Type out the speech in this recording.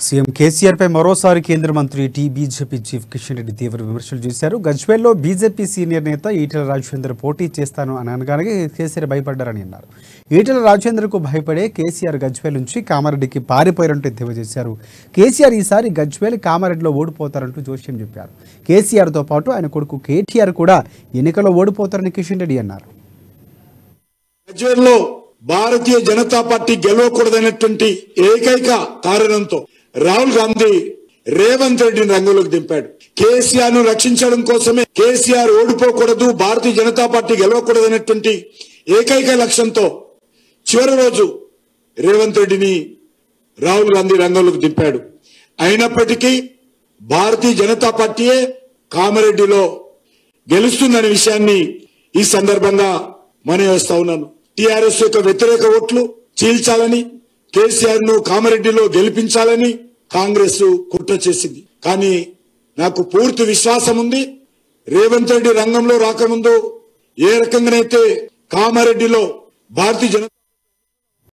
CM KCR పై మరోసారి కేంద్ర మంత్రి బీజేపీ చీఫ్ కిషన్ రెడ్డి తీవ్ర విమర్శలు చేశారు. గజ్వేల్లో బీజేపీ సీనియర్ నేత ఈటెల రాజేందర్ పోటీ చేస్తాను అని అనగానే కేసీఆర్ భయపడ్డారని అన్నారు. ఈటెల రాజేందర్కు భయపడే కేసీఆర్ గజ్వేల్ నుంచి కామారెడ్డికి పారిపోయారంటూ ఎద్దేవా చేశారు. కేసీఆర్ ఈసారి గజ్వేల్ కామారెడ్డిలో ఓడిపోతారంటూ జోస్యం చెప్పారు. కేసీఆర్తో పాటు ఆయన కొడుకు కేటీఆర్ కూడా ఎన్నికల్లో ఓడిపోతారని కిషన్ రెడ్డి అన్నారు. గజ్వేల్లో భారతీయ జనతా పార్టీ గెలవకూడదనేటువంటి ఏకైక కారణంతో రాహుల్ గాంధీ రేవంత్ రెడ్డిని రంగంలోకి దింపాడు. కేసీఆర్ ను రక్షించడం కోసమే, కేసీఆర్ ఓడిపోకూడదు, భారతీయ జనతా పార్టీ గెలవకూడదనేటువంటి ఏకైక లక్ష్యంతో చివరి రోజు రేవంత్ రెడ్డిని రాహుల్ గాంధీ రంగంలోకి దింపాడు. అయినప్పటికీ భారతీయ జనతా పార్టీయే కామారెడ్డిలో గెలుస్తుందనే విషయాన్ని ఈ సందర్భంగా మనవేస్తా ఉన్నాను. టీఆర్ఎస్ యొక్క వ్యతిరేక ఓట్లు చీల్చాలని, కేసీఆర్ ను కామారెడ్డిలో గెలిపించాలని కాంగ్రెస్ కుట్ర చేసింది. కానీ నాకు పూర్తి విశ్వాసం ఉంది, రేవంత్ రెడ్డి రంగంలో రాకముందు ఏ రకంగానైతే కామారెడ్డిలో భారతీయ జనతా